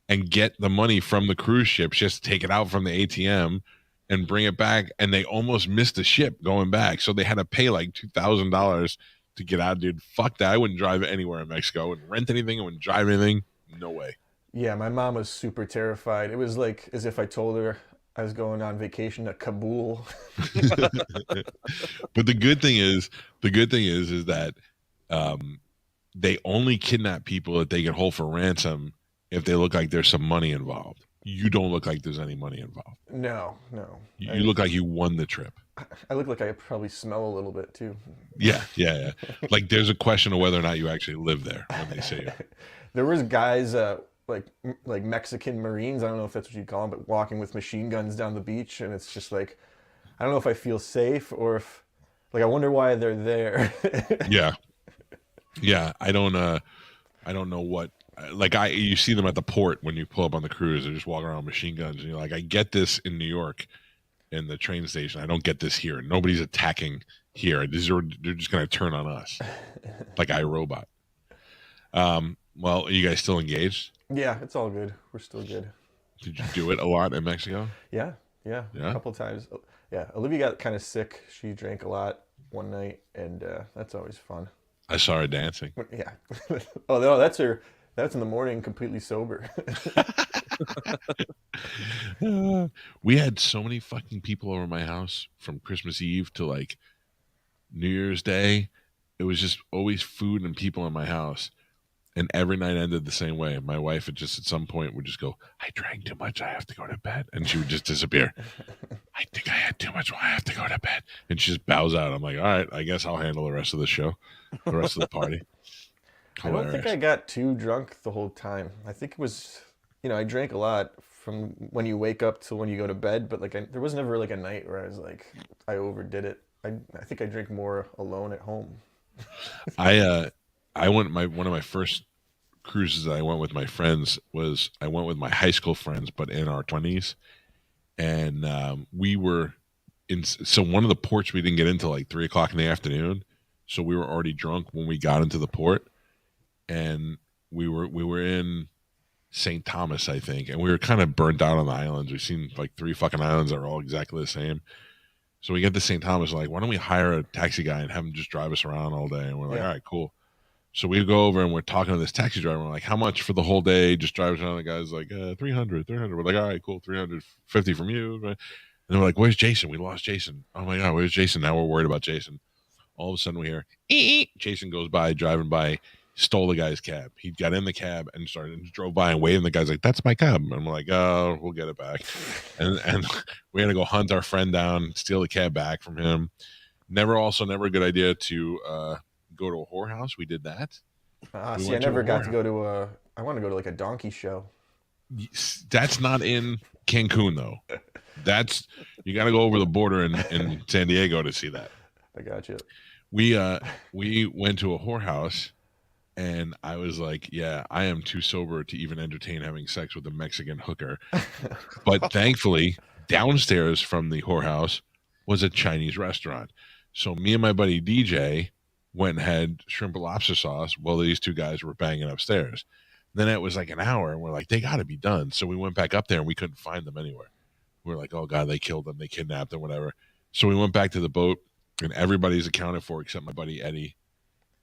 and get the money from the cruise ship, just take it out from the ATM and bring it back. And they almost missed the ship going back. So they had to pay like $2,000 to get out, dude. Fuck that. I wouldn't drive anywhere in Mexico. I wouldn't rent anything. I wouldn't drive anything. No way. Yeah, my mom was super terrified. It was like as if I told her I was going on vacation to Kabul. But the good thing is that they only kidnap people that they can hold for ransom if they look like there's some money involved. You don't look like there's any money involved. No. You look like you won the trip. I look like I probably smell a little bit too. Yeah. Like there's a question of whether or not you actually live there when they say it. There was guys like Mexican Marines, I don't know if that's what you'd call them, but walking with machine guns down the beach, and it's just like, I don't know if I feel safe or if, like, I wonder why they're there. Yeah. I don't know what. Like you see them at the port when you pull up on the cruise. They're just walking around with machine guns, and you're like, I get this in New York, in the train station. I don't get this here. Nobody's attacking here. They're just gonna turn on us, like iRobot. Well, are you guys still engaged? Yeah, it's all good. We're still good. Did you do it a lot in Mexico? Yeah, a couple of times. Yeah, Olivia got kind of sick. She drank a lot one night, and that's always fun. I saw her dancing. Yeah. Oh no, that's her. That's in the morning, completely sober. We had so many fucking people over my house from Christmas Eve to like New Year's Day. It was just always food and people in my house. And every night ended the same way. My wife would just at some point would just go, I drank too much. I have to go to bed. And she would just disappear. I think I had too much. Well, I have to go to bed. And she just bows out. I'm like, all right, I guess I'll handle the rest of the show, the rest of the party. I don't think I got too drunk the whole time. I think it was, I drank a lot from when you wake up to when you go to bed. But there was never like a night where I was like, I overdid it. I think I drank more alone at home. I went one of my first cruises that I went with my friends was I went with my high school friends, but in our 20s, and we were in. So one of the ports we didn't get into like 3:00 in the afternoon, so we were already drunk when we got into the port, and we were in St. Thomas, I think, and we were kind of burnt out on the islands. We've seen like 3 fucking islands that are all exactly the same. So we get to St. Thomas, like, why don't we hire a taxi guy and have him just drive us around all day? And we're like, all right, cool. So we go over and we're talking to this taxi driver. We're like, how much for the whole day? Just drive us around. The guy's like, 300. We're like, all right, cool, 350 from you. And then we're like, where's Jason? We lost Jason. Oh my God, where's Jason? Now we're worried about Jason. All of a sudden we hear, Jason goes by, driving by, stole the guy's cab. He got in the cab and drove by and waved. And the guy's like, that's my cab. And we're like, oh, we'll get it back. And we had to go hunt our friend down, steal the cab back from him. Never a good idea to go to a whorehouse. We did that. See, I never got to go to I want to go to like a donkey show. That's not in Cancun though. You got to go over the border in San Diego to see that. I got you. We went to a whorehouse, and I was like, yeah, I am too sober to even entertain having sex with a Mexican hooker. But thankfully, downstairs from the whorehouse was a Chinese restaurant. So me and my buddy DJ went and had shrimp and lobster sauce while these 2 guys were banging upstairs. Then it was like an hour, and we're like, they got to be done. So we went back up there, and we couldn't find them anywhere. We were like, oh, God, they killed them. They kidnapped them, whatever. So we went back to the boat, and everybody's accounted for except my buddy Eddie.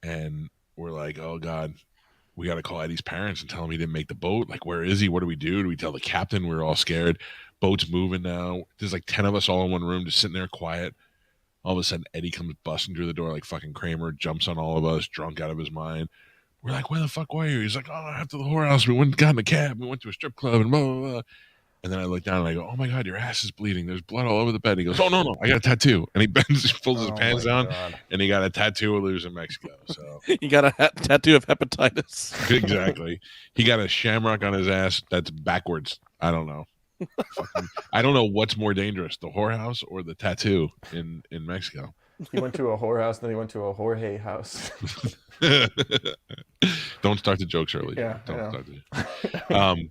And we're like, oh, God, we got to call Eddie's parents and tell him he didn't make the boat. Like, where is he? What do we do? Do we tell the captain? We were all scared. Boat's moving now. There's like 10 of us all in one room just sitting there quiet. All of a sudden, Eddie comes busting through the door like fucking Kramer, jumps on all of us, drunk out of his mind. We're like, where the fuck were you? He's like, oh, after the whorehouse, we went and got in a cab. We went to a strip club and blah, blah, blah. And then I look down and I go, oh my God, your ass is bleeding. There's blood all over the bed. He goes, oh, no, I got a tattoo. And he bends, pulls his pants down, and he got a tattoo of losing Mexico. So he got a tattoo of hepatitis. Exactly. He got a shamrock on his ass that's backwards. I don't know. I don't know what's more dangerous, the whorehouse or the tattoo in Mexico. He went to a whorehouse, then he went to a Jorge house. Don't start the jokes early. Yeah, Don't start the.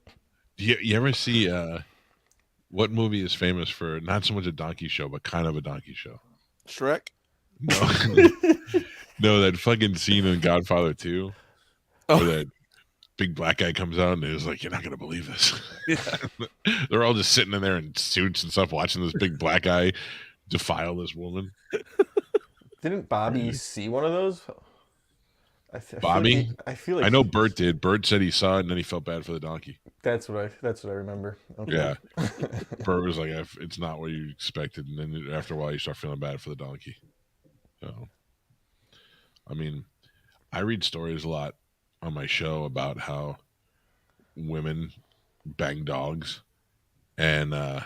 You ever see what movie is famous for not so much a donkey show, but kind of a donkey show? Shrek. No, no, that fucking scene in Godfather 2, where that big black guy comes out and is like, "You're not gonna believe this." Yeah. They're all just sitting in there in suits and stuff, watching this big black guy defile this woman. Didn't Bobby see one of those? Bobby? I feel like I know Bert did. Bert said he saw it and then he felt bad for the donkey. That's what I remember. Okay. Yeah. Bert was like, it's not what you expected. And then after a while, you start feeling bad for the donkey. So, I mean, I read stories a lot on my show about how women bang dogs. And I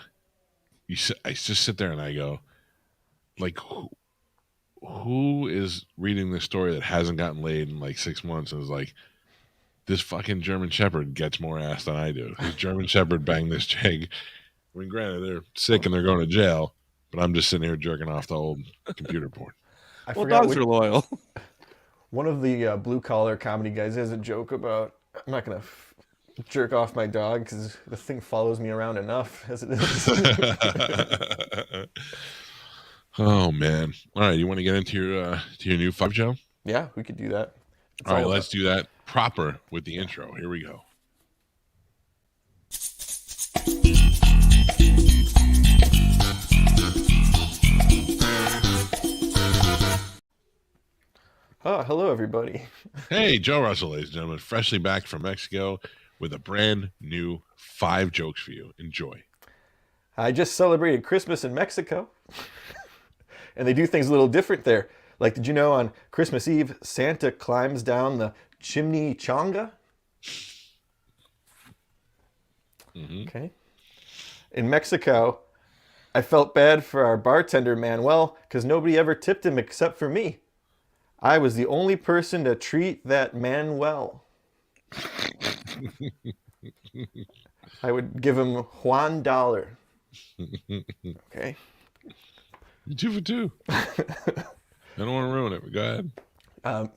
just sit there and I go, like, who is reading this story that hasn't gotten laid in like 6 months and is like, this fucking German Shepherd gets more ass than I do. This German Shepherd banged this chick. I mean, granted, they're sick and they're going to jail, but I'm just sitting here jerking off the old computer porn. Well, dogs are loyal. One of the blue collar comedy guys has a joke about, I'm not going to jerk off my dog because the thing follows me around enough as it is. Oh man! All right, you want to get into your new 5 show? Yeah, we could do that. All right, let's do that proper with the intro. Here we go. Oh, hello everybody. Hey, Joe Russell, ladies and gentlemen, freshly back from Mexico with a brand new 5 jokes for you. Enjoy. I just celebrated Christmas in Mexico. And they do things a little different there. Like, did you know on Christmas Eve, Santa climbs down the chimney chonga? Mm-hmm. Okay. In Mexico, I felt bad for our bartender, Manuel, because nobody ever tipped him except for me. I was the only person to treat that man well. I would give him $1. Okay. 2 for 2. I don't want to ruin it, but go ahead.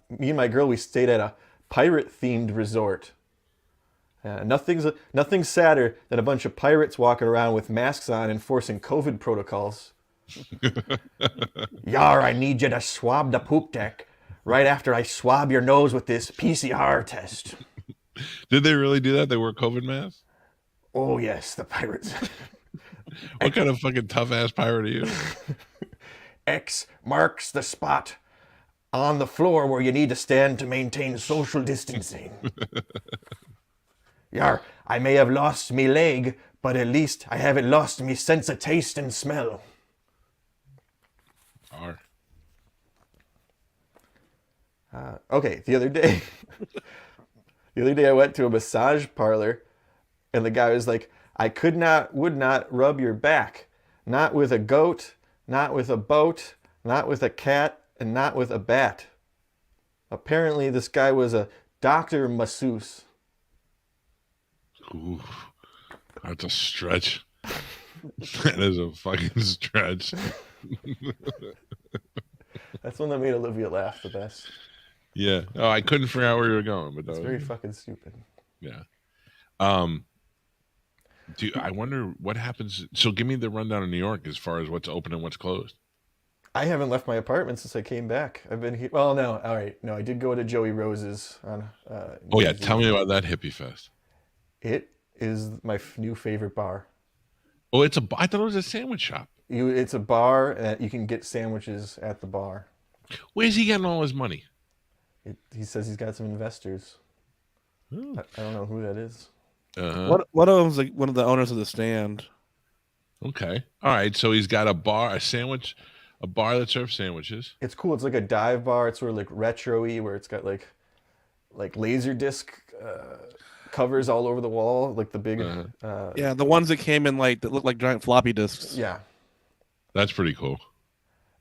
Me and my girl, we stayed at a pirate-themed resort. Nothing's sadder than a bunch of pirates walking around with masks on enforcing COVID protocols. Yar, I need you to swab the poop deck right after I swab your nose with this PCR test. Did they really do that? They wore COVID masks? Oh, yes, the pirates. What kind of fucking tough-ass pirate are you? X marks the spot on the floor where you need to stand to maintain social distancing. Yar, I may have lost me leg, but at least I haven't lost me sense of taste and smell. R. Okay, the other day I went to a massage parlor and the guy was like, I would not rub your back. Not with a goat, not with a boat, not with a cat, and not with a bat. Apparently this guy was a doctor masseuse. Ooh, that's a stretch. That is a fucking stretch. That's one that made Olivia laugh the best. Yeah. Oh, I couldn't figure out where you were going, but It's very fucking stupid. Yeah. I wonder what happens. So give me the rundown of New York as far as what's open and what's closed. I haven't left my apartment since I came back. I've been here. Well, no. All right. No, I did go to Joey Rose's on. Oh yeah, tell me about that hippie fest. It is my new favorite bar. Oh, I thought it was a sandwich shop. It's a bar that you can get sandwiches at the bar. Where's he getting all his money? He says he's got some investors. Oh. I don't know who that is. Uh-huh. What owns one of the owners of the stand? Okay. All right. So he's got a bar that serves sandwiches. It's cool. It's like a dive bar. It's sort of like retro-y where it's got like laser disc covers all over the wall, like the big. Yeah, the ones that came in that look like giant floppy disks. Yeah. That's pretty cool.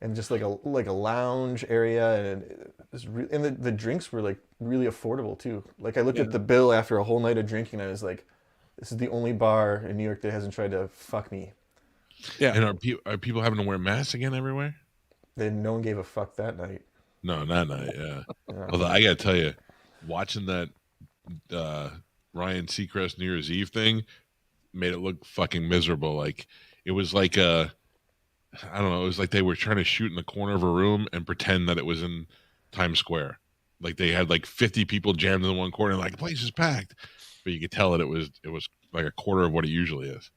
And just like a lounge area, and the drinks were like really affordable too. Like I looked at the bill after a whole night of drinking, and I was like, "This is the only bar in New York that hasn't tried to fuck me." Yeah. And are people having to wear masks again everywhere? Then no one gave a fuck that night. No, not night. Yeah. Yeah. Although I gotta tell you, watching that Ryan Seacrest New Year's Eve thing made it look fucking miserable. Like it was like I don't know. It was like they were trying to shoot in the corner of a room and pretend that it was in Times Square. Like they had like 50 people jammed in one corner, like the place is packed, but you could tell that it was like a quarter of what it usually is.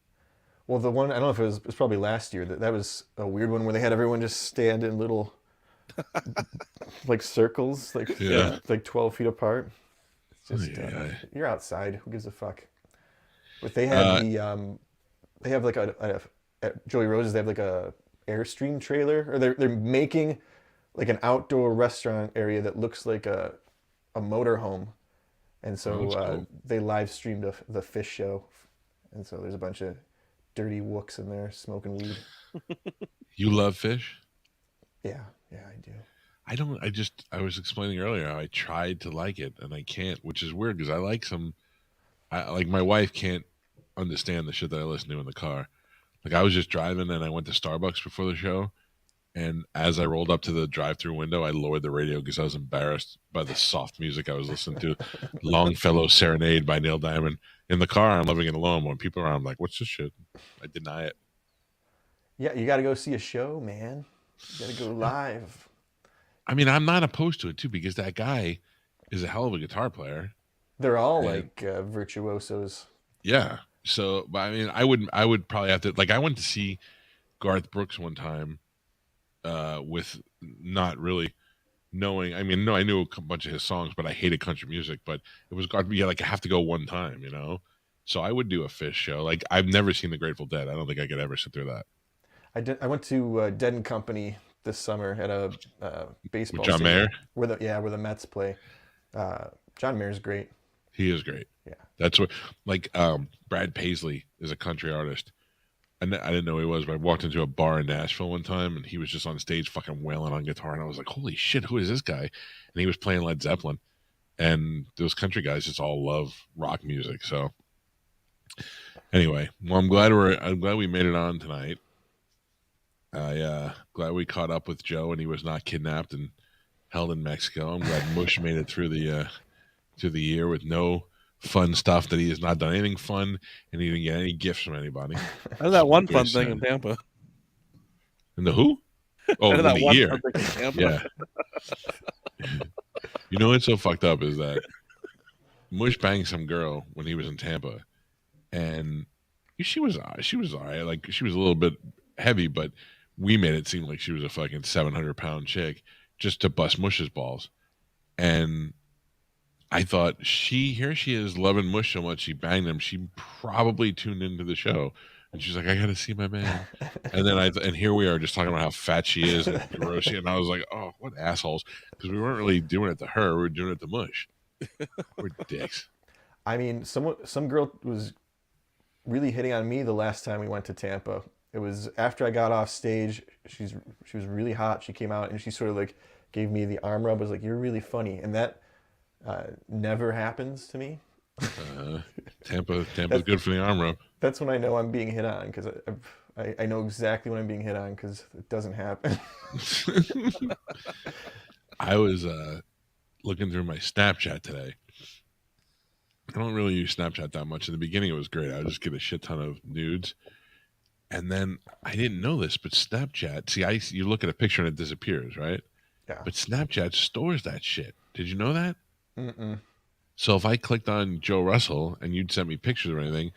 Well, the one I don't know if it was probably last year that was a weird one where they had everyone just stand in little like circles, like Yeah. like 12 feet apart. It's just you're outside. Who gives a fuck? But they had they have like at Joey Rose's they have like a Airstream trailer, or they're making like an outdoor restaurant area that looks like a motorhome, and so cool. they live streamed the fish show, and so there's a bunch of dirty wooks in there smoking weed. You love fish? Yeah, I do. I don't. I was explaining earlier how I tried to like it and I can't, which is weird because I like some. I like my wife can't understand the shit that I listen to in the car. Like I was just driving and I went to Starbucks before the show, and as I rolled up to the drive-through window, I lowered the radio because I was embarrassed by the soft music I was listening to. Longfellow Serenade by Neil Diamond. In the car, I'm living it alone. When people are around, I'm like, what's this shit? I deny it. Yeah, you got to go see a show, man. You got to go live. I mean, I'm not opposed to it too because that guy is a hell of a guitar player. They're all like virtuosos. Yeah. So, but I mean, I would probably have to, like, I went to see Garth Brooks one time with not really knowing. I mean, no, I knew a bunch of his songs, but I hated country music. But it was Garth. Yeah, like I have to go one time, you know. So I would do a Fish show. Like I've never seen the Grateful Dead. I don't think I could ever sit through that. I went to Dead and Company this summer at a baseball. With John stadium Mayer? where the Mets play. John Mayer's great. He is great. Yeah. That's what, like, Brad Paisley is a country artist. I didn't know who he was, but I walked into a bar in Nashville one time and he was just on stage fucking wailing on guitar. And I was like, holy shit, who is this guy? And he was playing Led Zeppelin. And those country guys just all love rock music. So anyway, well, I'm glad we made it on tonight. Glad we caught up with Joe and he was not kidnapped and held in Mexico. I'm glad Mush made it through the year with no fun stuff, that he has not done anything fun and he didn't get any gifts from anybody. I did that one fun thing in Tampa. In the who? Oh, in the year. Yeah. You know what's so fucked up is that Mush banged some girl when he was in Tampa, and she was all right. Like she was a little bit heavy, but we made it seem like she was a fucking 700-pound chick just to bust Mush's balls. And I thought here she is loving Mush so much she banged him. She probably tuned into the show, and she's like, "I got to see my man." And then and here we are just talking about how fat she is and gross she. And I was like, "Oh, what assholes!" Because we weren't really doing it to her; we were doing it to Mush. We're dicks. I mean, some girl was really hitting on me the last time we went to Tampa. It was after I got off stage. She was really hot. She came out and she sort of like gave me the arm rub. I was like, "You're really funny," and that never happens to me. Tampa's good for the arm rub. That's when I know I'm being hit on, because I know exactly when I'm being hit on, because it doesn't happen. I was looking through my Snapchat today. I don't really use Snapchat that much. In the beginning, it was great. I would just get a shit ton of nudes. And then I didn't know this, but Snapchat, you look at a picture and it disappears, right? Yeah. But Snapchat stores that shit. Did you know that? Mm-mm. So if I clicked on Joe Russell and you'd send me pictures or anything,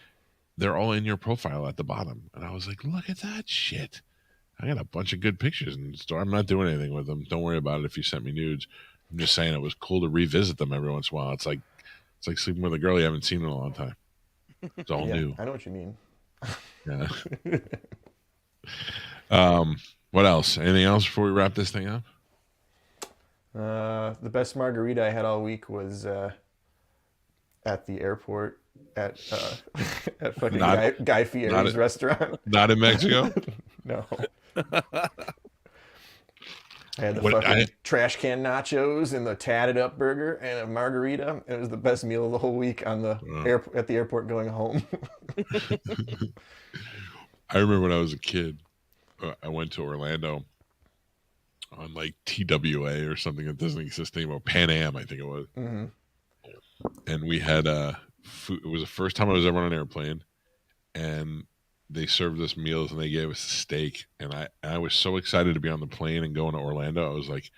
they're all in your profile at the bottom. And I was like, look at that shit. I got a bunch of good pictures in the store. I'm not doing anything with them. Don't worry about it if you sent me nudes. I'm just saying it was cool to revisit them every once in a while. It's like sleeping with a girl you haven't seen in a long time. It's all new. I know what you mean. Yeah. What else? Anything else before we wrap this thing up? The best margarita I had all week was at the airport at fucking Guy Fieri's restaurant. Not in Mexico? No. I had the fucking trash can nachos and the tatted up burger and a margarita. It was the best meal of the whole week on the at the airport going home. I remember when I was a kid, I went to Orlando on like TWA or something that doesn't exist anymore. Pan Am, I think it was. Mm-hmm. And we had food. It was the first time I was ever on an airplane, and they served us meals and they gave us a steak. And I was so excited to be on the plane and going to Orlando. I was like,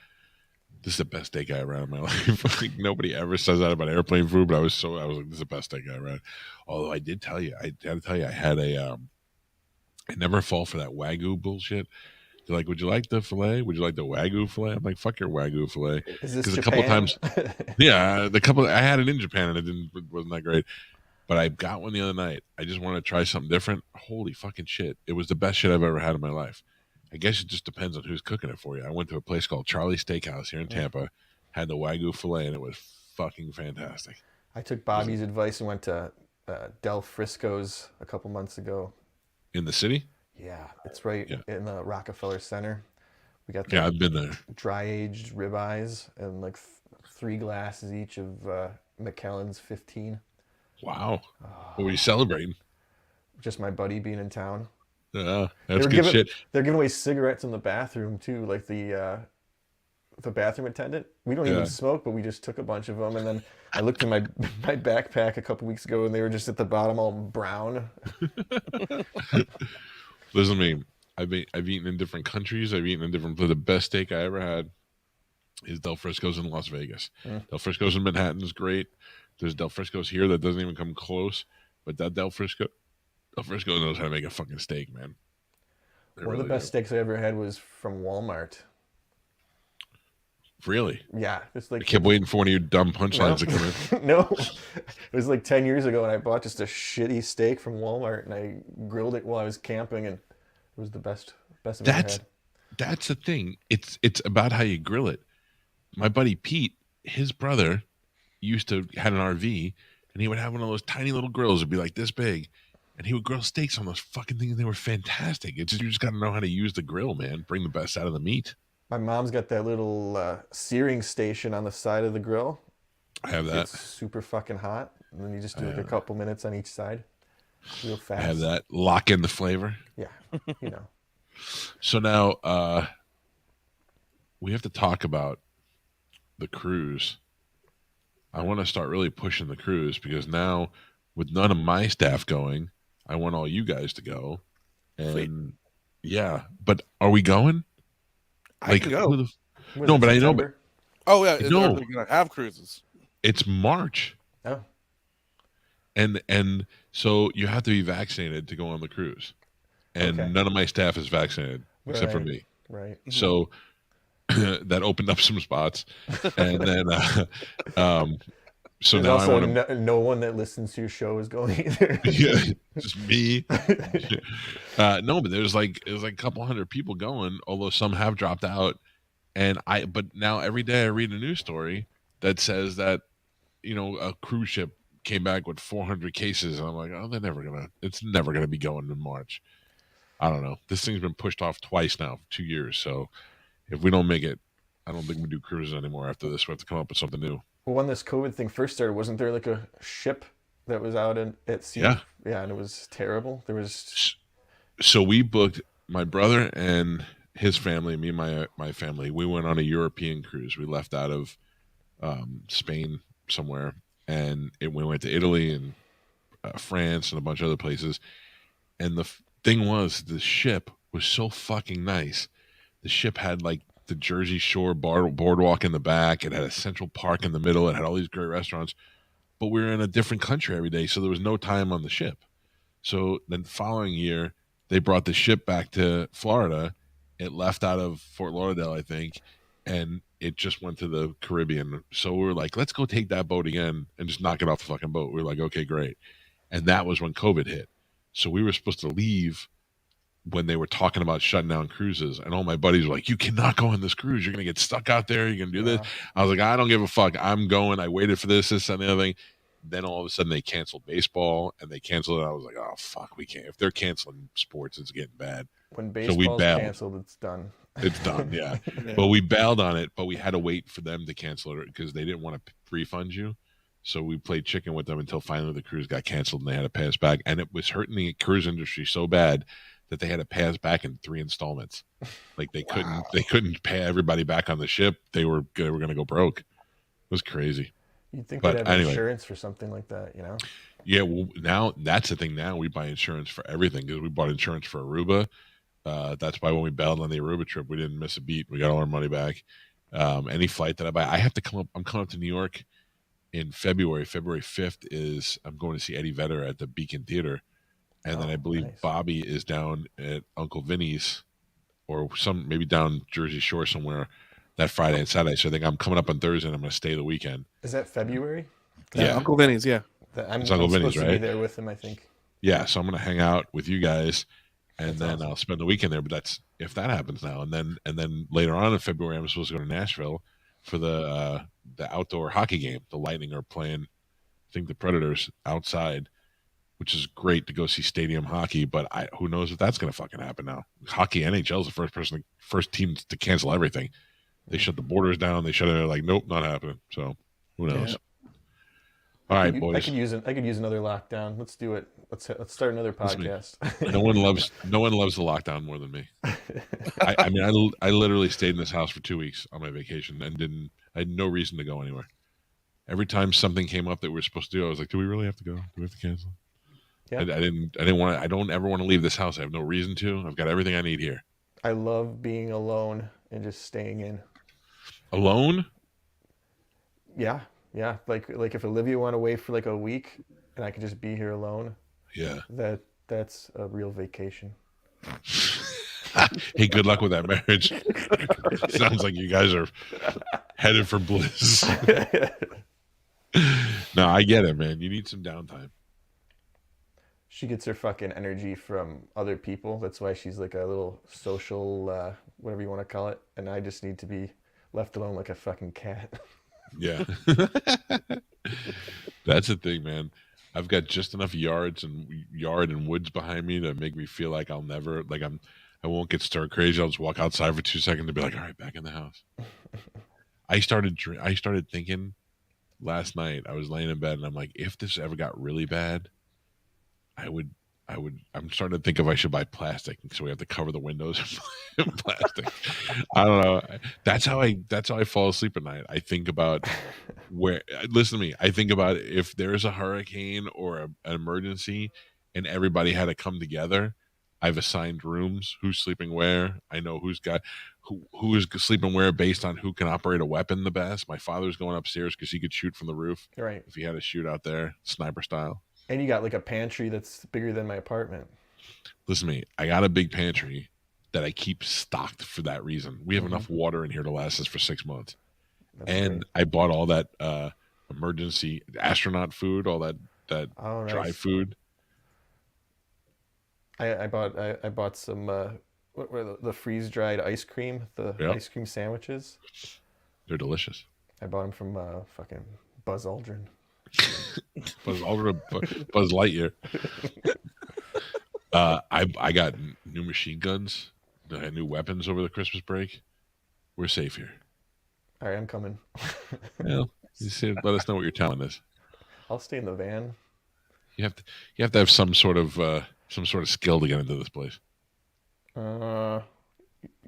this is the best steak I ever had in my life. Like, nobody ever says that about airplane food, but I was like, this is the best steak I ever had. Although I did tell you, I had a I never fall for that Wagyu bullshit. They're like, would you like the filet? Would you like the Wagyu filet? I'm like, fuck your Wagyu filet. Is this Because a Japan? couple of times, yeah, I had it in Japan and wasn't that great. But I got one the other night. I just wanted to try something different. Holy fucking shit. It was the best shit I've ever had in my life. I guess it just depends on who's cooking it for you. I went to a place called Charlie's Steakhouse here in Tampa, had the Wagyu filet, and it was fucking fantastic. I took Bobby's advice and went to Del Frisco's a couple months ago. In the city? Yeah, it's right in the Rockefeller Center. We got I've been there. Dry aged ribeyes and like 3 glasses each of McKellen's 15. Wow. What were you celebrating? Just my buddy being in town. Yeah, that's good shit. They're giving away cigarettes in the bathroom too, like the bathroom attendant. We don't even smoke, but we just took a bunch of them. And then I looked in my backpack a couple weeks ago, and they were just at the bottom, all brown. Listen to me. I've eaten in different countries. I've eaten in different. The best steak I ever had is Del Frisco's in Las Vegas. Del Frisco's in Manhattan is great. There's Del Frisco's here that doesn't even come close. But that Del Frisco knows how to make a fucking steak, man. One of the best steaks I ever had was from Walmart. Really? Yeah, it's like I kept waiting for one of your dumb punchlines to come in. No, it was like 10 years ago, and I bought just a shitty steak from Walmart, and I grilled it while I was camping, and it was the best I've ever had. That's the thing. It's about how you grill it. My buddy Pete, his brother, had an RV, and he would have one of those tiny little grills. It'd be like this big, and he would grill steaks on those fucking things. They were fantastic. You just got to know how to use the grill, man. Bring the best out of the meat. My mom's got that little searing station on the side of the grill. I have that. It's super fucking hot, and then you just do like a couple minutes on each side, real fast. I have that. Lock in the flavor. Yeah, you know. So now we have to talk about the cruise. I want to start really pushing the cruise because now, with none of my staff going, I want all you guys to go. And Sweet. yeah, but are we going? I can go. No, but I know. But oh yeah, no, we're gonna have cruises. It's March. Oh. And so you have to be vaccinated to go on the cruise, and none of my staff is vaccinated except for me. Right. So that opened up some spots, and then so There's now also I want to. No one that listens to your show is going either. Yeah, just me. No, but it was like a couple hundred people going, although some have dropped out. But now every day I read a news story that says that, a cruise ship came back with 400 cases, and I'm like, oh, it's never gonna be going in March. I don't know. This thing's been pushed off twice now for 2 years, so if we don't make it, I don't think we do cruises anymore after this. We have to come up with something new. Well, when this COVID thing first started, wasn't there like a ship that was out at sea? Yeah. Yeah, and it was terrible. There was. So we booked, my brother and his family, me and my family. We went on a European cruise. We left out of Spain somewhere, and we went to Italy and France and a bunch of other places. And the thing was, the ship was so fucking nice. The ship had like the Jersey Shore boardwalk in the back. It had a Central Park in the middle. It had all these great restaurants. But we were in a different country every day, so there was no time on the ship. So then the following year, they brought the ship back to Florida. It left out of Fort Lauderdale, I think, and it just went to the Caribbean. So we were like, let's go take that boat again and just knock it off the fucking boat. We were like, okay, great. And that was when COVID hit. So we were supposed to leave when they were talking about shutting down cruises, and all my buddies were like, you cannot go on this cruise. You're going to get stuck out there. You're going to do this. I was like, I don't give a fuck. I'm going. I waited for this and the other thing. Then all of a sudden they canceled baseball, and they canceled it. I was like, oh, fuck, we can't. If they're canceling sports, it's getting bad. When baseball's canceled, it's done. It's done, yeah. But we bailed on it, but we had to wait for them to cancel it because they didn't want to refund you. So we played chicken with them until finally the cruise got canceled, and they had to pay us back. And it was hurting the cruise industry so bad that they had to pay us back in 3 installments. Like they couldn't pay everybody back on the ship. They were going to go broke. It was crazy. You'd think But they'd have anyway. insurance for something like that, you know? Yeah, well, now that's the thing. Now we buy insurance for everything because we bought insurance for Aruba. That's why when we bailed on the Aruba trip, we didn't miss a beat. We got all our money back. Any flight that I buy, I have to come up. I'm coming up to New York in February. February 5th is I'm going to see Eddie Vedder at the Beacon Theater, and then I believe nice. Bobby is down at Uncle Vinny's or maybe down Jersey Shore somewhere that Friday and Saturday. So I think I'm coming up on Thursday and I'm going to stay the weekend. Is that February? Yeah, Uncle Vinny's. Yeah, I'm it's Uncle Vinny's, supposed to right? be there with him, I think. Yeah, so I'm going to hang out with you guys, and That's then awesome. I'll spend the weekend there. But that's if that happens now, and then later on in February, I'm supposed to go to Nashville for the outdoor hockey game. The Lightning are playing, I think, the Predators outside, which is great to go see stadium hockey. But who knows if that's going to fucking happen now? Hockey, NHL is the first team to cancel everything. They shut the borders down. They shut it. They're like, nope, not happening. So who knows? Yeah. All right, boys. I could use another lockdown. Let's do it. Let's start another podcast. No one loves the lockdown more than me. I mean, I literally stayed in this house for 2 weeks on my vacation and I had no reason to go anywhere. Every time something came up that we were supposed to do, I was like, do we really have to go? Do we have to cancel? Yeah. I don't ever want to leave this house. I have no reason to. I've got everything I need here. I love being alone and just staying in. Alone? Yeah. Like if Olivia went away for like a week and I could just be here alone. Yeah. That's a real vacation. Hey, good luck with that marriage. Sounds like you guys are headed for bliss. No, I get it, man. You need some downtime. She gets her fucking energy from other people. That's why she's like a little social, whatever you want to call it. And I just need to be left alone like a fucking cat. Yeah. That's the thing, man. I've got just enough yard and woods behind me to make me feel like I won't get stir crazy. I'll just walk outside for 2 seconds and be like, all right, back in the house. I started thinking last night, I was laying in bed and I'm like, if this ever got really bad, I'm starting to think if I should buy plastic, so we have to cover the windows in plastic. I don't know. That's how I fall asleep at night. I think about listen to me. I think about if there's a hurricane or an emergency and everybody had to come together. I've assigned rooms, who's sleeping where. I know who is sleeping where based on who can operate a weapon the best. My father's going upstairs because he could shoot from the roof. Right. If he had to shoot out there, sniper style. And you got like a pantry that's bigger than my apartment. Listen to me. I got a big pantry that I keep stocked for that reason. We have enough water in here to last us for 6 months. That's and great. I bought all that emergency astronaut food, all that dry nice. food. I bought some what were the freeze dried ice cream, ice cream sandwiches. They're delicious. I bought them from fucking Buzz Aldrin. Buzz Lightyear. I got new machine guns. I had new weapons over the Christmas break. We're safe here. All right, I'm coming. Well, let us know what your talent is. I'll stay in the van. You have to have some sort of skill to get into this place. You'll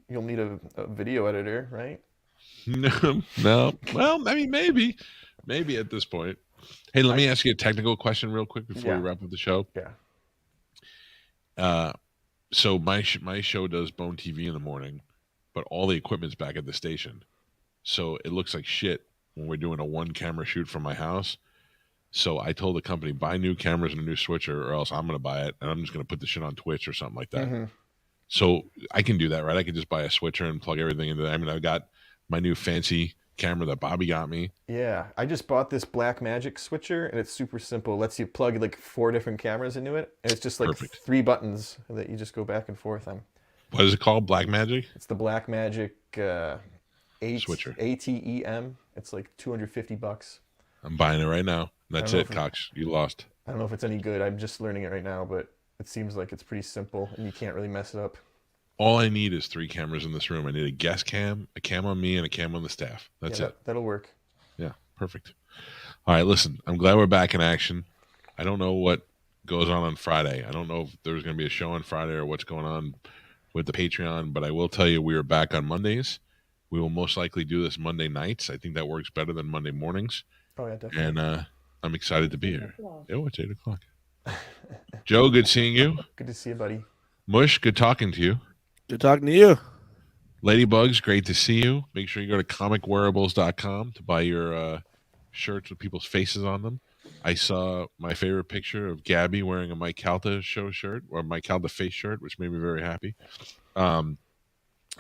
need a video editor, right? No. Well, I mean, maybe at this point. Hey, let me ask you a technical question real quick before we wrap up the show. Yeah. So my show does Bone TV in the morning, but all the equipment's back at the station. So it looks like shit when we're doing a 1-camera shoot from my house. So I told the company, buy new cameras and a new switcher, or else I'm going to buy it, and I'm just going to put the shit on Twitch or something like that. Mm-hmm. So I can do that, right? I can just buy a switcher and plug everything into that. I mean, I've got my new fancy camera that Bobby got me. Yeah, I just bought this Blackmagic switcher, and it's super simple. It lets you plug like 4 different cameras into it, and it's just like Perfect. 3 buttons that you just go back and forth on. What is it called? Blackmagic? It's the Blackmagic switcher. ATEM. It's like $250. I'm buying it right now. That's it, Cox. You lost. I don't know if it's any good. I'm just learning it right now, but it seems like it's pretty simple, and you can't really mess it up. All I need is 3 cameras in this room. I need a guest cam, a cam on me, and a cam on the staff. That's it. That'll work. Yeah, perfect. All right, listen, I'm glad we're back in action. I don't know what goes on Friday. I don't know if there's going to be a show on Friday or what's going on with the Patreon, but I will tell you we are back on Mondays. We will most likely do this Monday nights. I think that works better than Monday mornings. Oh yeah, definitely. And I'm excited to be here. Oh, it's 8 o'clock. Joe, good seeing you. Good to see you, buddy. Mush, good talking to you. Good talking to you. Ladybugs, great to see you. Make sure you go to comicwearables.com to buy your shirts with people's faces on them. I saw my favorite picture of Gabby wearing a Mike Calta show shirt or Mike Calta face shirt, which made me very happy. You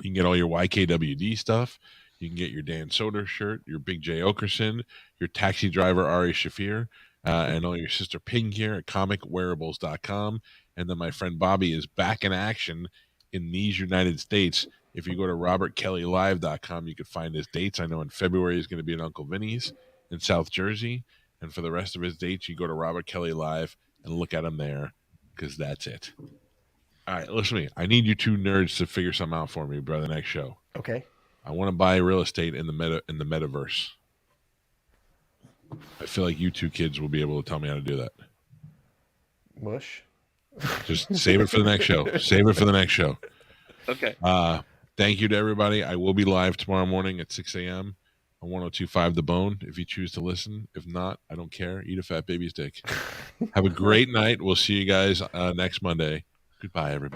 can get all your YKWD stuff. You can get your Dan Soder shirt, your Big J Okerson, your taxi driver Ari Shafir, and all your Sister Pink gear at comicwearables.com. And then my friend Bobby is back in action in these United States. If you go to robertkellylive.com, you can find his dates. I know in February he's going to be at Uncle Vinny's in South Jersey. And for the rest of his dates, you go to Robert Kelly Live and look at him there because that's it. All right, listen to me. I need you two nerds to figure something out for me, brother, next show. Okay. I want to buy real estate in the metaverse. I feel like you two kids will be able to tell me how to do that. Mush. Just save it for the next show. Save it for the next show. Okay. Thank you to everybody. I will be live tomorrow morning at 6 a.m. on 102.5 The Bone if you choose to listen. If not, I don't care. Eat a fat baby's dick. Have a great night. We'll see you guys next Monday. Goodbye, everybody.